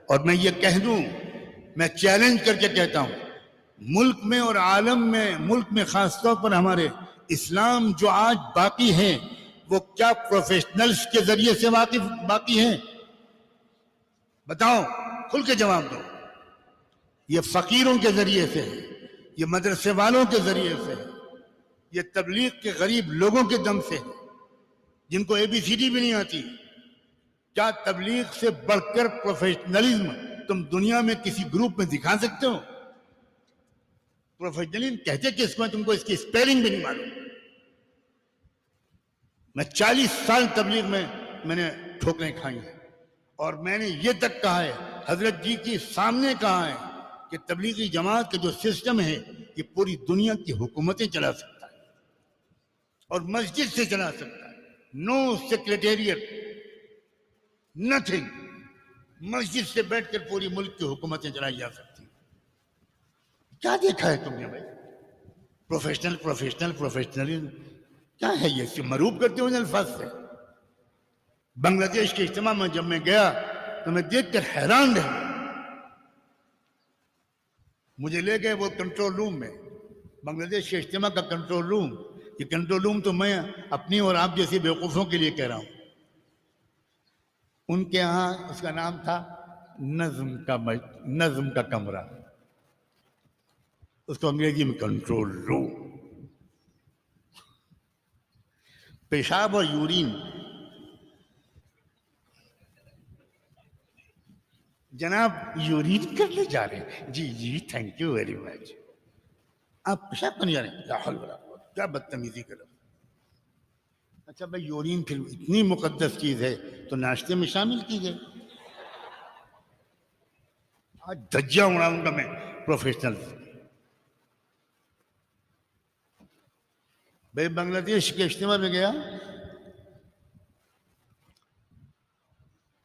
اور میں یہ کہہ دوں، میں چیلنج کر کے کہتا ہوں، ملک میں اور عالم میں، ملک میں خاص طور پر ہمارے اسلام جو آج باقی ہیں، وہ کیا پروفیشنلز کے ذریعے سے باقی ہیں؟ بتاؤ، کھل کے جواب دو۔ یہ فقیروں کے ذریعے سے ہے، یہ مدرسے والوں کے ذریعے سے ہے، یہ تبلیغ کے غریب لوگوں کے دم سے ہے، جن کو ABCD بھی نہیں آتی۔ کیا تبلیغ سے بڑھ کر پروفیشنلزم تم دنیا میں کسی گروپ میں دکھا سکتے ہو؟ پروفیشنلزم کہتے کس کو؟ تم کو اس کی اسپیلنگ بھی نہیں معلوم۔ میں 40 سال تبلیغ میں نے ٹھوکریں کھائی ہیں، اور میں نے یہ تک کہا ہے، حضرت جی کے سامنے کہا ہے کہ تبلیغی جماعت کا جو سسٹم ہے یہ پوری دنیا کی حکومتیں چلا سکتا ہے اور مسجد سے چلا سکتا ہے۔ نو سیکریٹریٹ، نتھنگ، مسجد سے بیٹھ کر پوری ملک کی حکومتیں چلائی جا سکتی ہیں۔ کیا دیکھا ہے تم نے بھائی؟ پروفیشنل کیا ہے یہ؟ اس سے مروب کرتے ہو ان الفاظ سے۔ بنگلہ دیش کے اجتماع میں جب میں گیا تو میں دیکھ کر حیران رہا۔ مجھے لے گئے وہ کنٹرول روم میں، بنگلہ دیش کے اجتماع کا کنٹرول روم۔ یہ کنٹرول روم تو میں اپنی اور آپ جیسی بیوقوفوں کے لیے کہہ رہا ہوں، ان کے ہاں اس کا نام تھا نظم کا کمرہ، اس کو انگریزی میں کنٹرول روم۔ پیشاب اور یورین، جناب یورین کرنے جا رہے ہیں؟ جی تھینک یو ویری مچ۔ آپ پیشاب کرنے جا رہے ہیں؟ لا حول ولا قوت، کیا بدتمیزی کرو۔ اچھا بھائی، یورین پھر اتنی مقدس چیز ہے تو ناشتے میں شامل کیجیے۔ آج دھجیاں اڑاؤں گا میں پروفیشنل۔ بھائی بنگلہ دیش کے اجتماع میں گیا،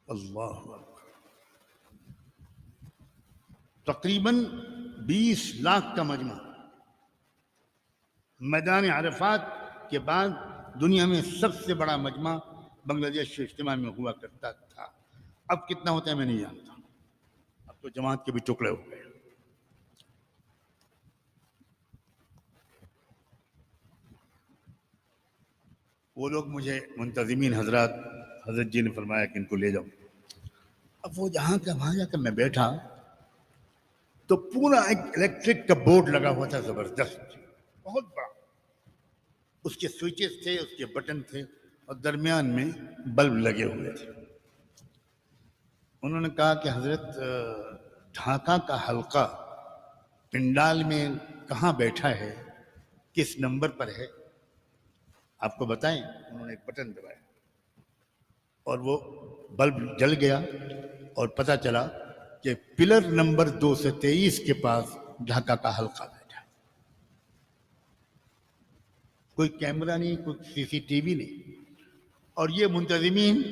اللہ اکبر، تقریباً 20 لاکھ کا مجمع۔ میدان عرفات کے بعد دنیا میں سب سے بڑا مجمع بنگلہ دیش کے اجتماع میں ہوا کرتا تھا۔ اب کتنا ہوتا ہے میں نہیں جانتا، اب تو جماعت کے بھی ٹکڑے ہو گئے۔ وہ لوگ مجھے منتظمین حضرت جی نے فرمایا کہ ان کو لے جاؤ۔ اب وہ جہاں کا وہاں جا کر میں بیٹھا تو پورا ایک الیکٹرک کا بورڈ لگا ہوا تھا، زبردست، بہت بڑا۔ اس کے سوئچز تھے، اس کے بٹن تھے، اور درمیان میں بلب لگے ہوئے تھے۔ انہوں نے کہا کہ حضرت ڈھاکہ کا حلقہ پنڈال میں کہاں بیٹھا ہے، کس نمبر پر ہے، آپ کو بتائیں؟ انہوں نے ایک بٹن دبایا اور وہ بلب جل گیا، اور پتہ چلا کہ پلر نمبر 223 کے پاس ڈھاکہ کا حلقہ بیٹھا۔ کوئی کیمرہ نہیں، کوئی CCTV نہیں، اور یہ منتظمین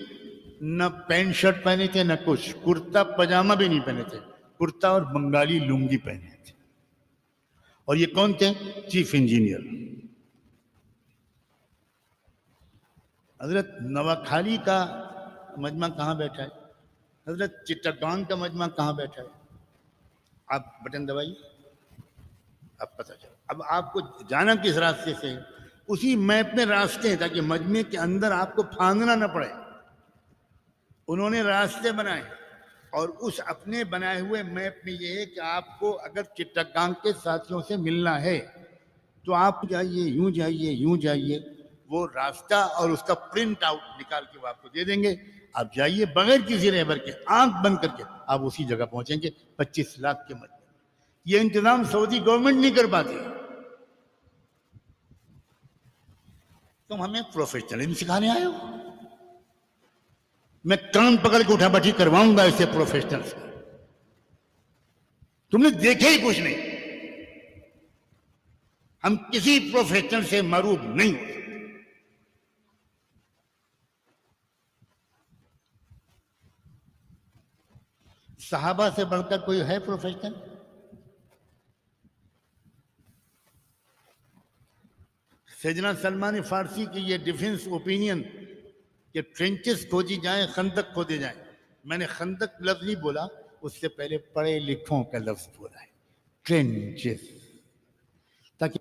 نہ پینٹ شرٹ پہنے تھے، نہ کچھ، کرتا پجامہ بھی نہیں پہنے تھے، کرتا اور بنگالی لنگی پہنے تھے۔ اور یہ کون تھے؟ Chief engineer. حضرت نواکھالی کا مجمع کہاں بیٹھا ہے؟ حضرت چٹاگانگ کا مجمع کہاں بیٹھا ہے؟ آپ بٹن دبائیے، اب پتہ چلا۔ اب آپ کو جانا کس راستے سے؟ اسی میپ میں راستے ہیں تاکہ مجمع کے اندر آپ کو پھاندنا نہ پڑے۔ انہوں نے راستے بنائے، اور اس اپنے بنائے ہوئے میپ میں یہ ہے کہ آپ کو اگر چٹاگانگ کے ساتھیوں سے ملنا ہے تو آپ جائیے، یوں جائیے، یوں جائیے۔ وہ راستہ اور اس کا پرنٹ آؤٹ نکال کے وہ آپ کو دے دیں گے، آپ جائیے بغیر کسی رہبر کے، آنکھ بند کر کے آپ اسی جگہ پہنچیں گے۔ 25 لاکھ کے مجمع، یہ انتظام سعودی گورنمنٹ نہیں کر پاتی۔ تم ہمیں پروفیشنلزم سکھانے آئے ہو؟ میں کان پکڑ کے اٹھا بیٹھی کرواؤں گا ایسے پروفیشنل سے۔ تم نے دیکھے ہی کچھ نہیں۔ ہم کسی پروفیشنل سے معروف نہیں ہو سکتے۔ صحابہ سے بڑھ کر کوئی ہے پروفیشنل؟ سیدنا سلمان فارسی کی یہ ڈیفنس اوپینین کہ ٹرینچز کھودی جائیں، خندق کھودے جائیں، میں نے خندق لفظ نہیں بولا، اس سے پہلے پڑھے لکھوں کا لفظ بولا ہے، ٹرینچز، تاکہ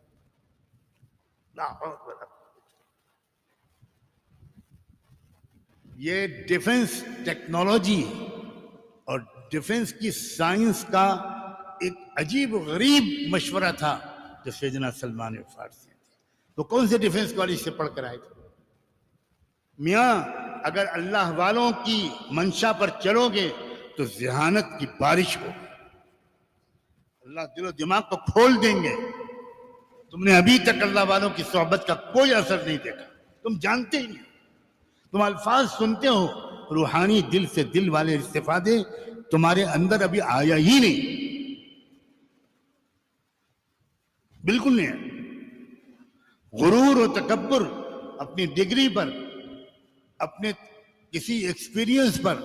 یہ ڈیفنس ٹیکنالوجی اور ڈیفنس کی سائنس کا ایک عجیب و غریب مشورہ تھا جو سیدنا سلمان فارسی، وہ کون سے ڈیفنس کالج سے پڑھ کر آئے تھے؟ میاں اگر اللہ والوں کی منشا پر چلو گے تو ذہانت کی بارش ہو، اللہ دل و دماغ کو کھول دیں گے. تم نے ابھی تک اللہ والوں کی صحبت کا کوئی اثر نہیں دیکھا، تم جانتے ہی نہیں، تم الفاظ سنتے ہو، روحانی دل سے دل والے استفادے تمہارے اندر ابھی آیا ہی نہیں، بالکل نہیں ہے. غرور و تکبر اپنی ڈگری پر، اپنے کسی ایکسپیرینس پر،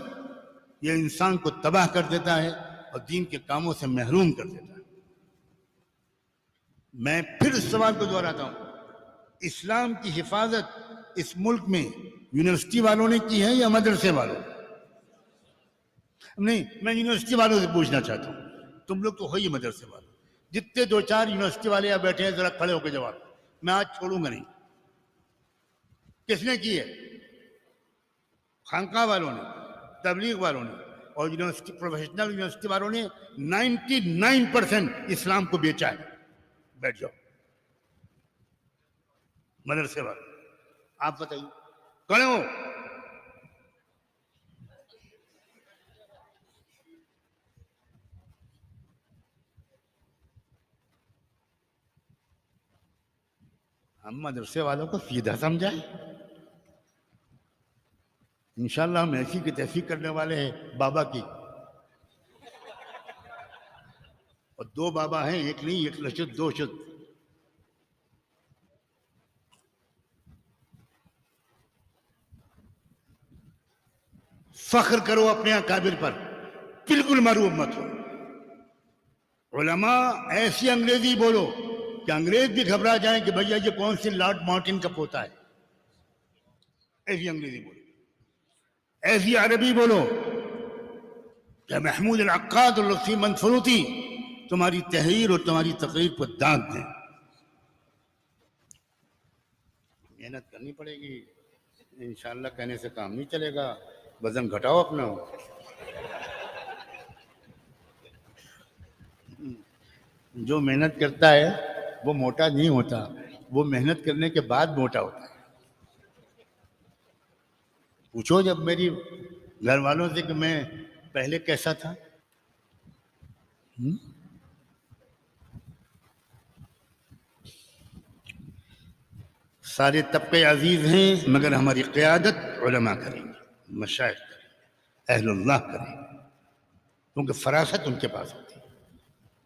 یہ انسان کو تباہ کر دیتا ہے اور دین کے کاموں سے محروم کر دیتا ہے. میں پھر سوال کو دہراتا ہوں، اسلام کی حفاظت اس ملک میں یونیورسٹی والوں نے کی ہے یا مدرسے والوں؟ نہیں، میں یونیورسٹی والوں سے پوچھنا چاہتا ہوں، تم لوگ تو ہو ہی مدرسے والوں، جتنے دو چار یونیورسٹی والے یہاں بیٹھے ہیں ذرا کھڑے ہو کے جواب، میں آج چھوڑوں گا نہیں. کس نے کی ہے؟ خانقاہ والوں نے، تبلیغ والوں نے، اور یونیورسٹی پروفیشنل یونیورسٹی والوں نے 99% اسلام کو بیچا ہے. بیٹھ جاؤ. مدرسے والے آپ بتائیے، کھڑے ہو. ہم مدرسے والوں کو سیدھا سمجھائیں، انشاءاللہ ہم ایسی کی تیسی کرنے والے ہیں بابا کی. اور دو بابا ہیں، ایک نہیں، ایک لشد دو شد. فخر کرو اپنے اکابر پر، بالکل مروب مت ہو. علماء ایسی انگریزی بولو کہ انگریز بھی گھبرا جائیں کہ بھیا یہ کون سی لارڈ مارٹن کا پوتا ہے. ایسی انگریزی بولو، ایسی عربی بولو کہ محمود العقاد اور لطفی منفروتی تمہاری تحریر اور تمہاری تقریر کو دانت دیں. محنت کرنی پڑے گی، انشاءاللہ کہنے سے کام نہیں چلے گا. وزن گھٹاؤ اپنا. جو محنت کرتا ہے وہ موٹا نہیں ہوتا، وہ محنت کرنے کے بعد موٹا ہوتا ہے. پوچھو جب میری گھر والوں سے کہ میں پہلے کیسا تھا. سارے طبقے عزیز ہیں مگر ہماری قیادت علماء کریں گے، مشائخ کریں گے، اہل اللہ کریں گے، کیونکہ فراست ان کے پاس ہوتی ہے.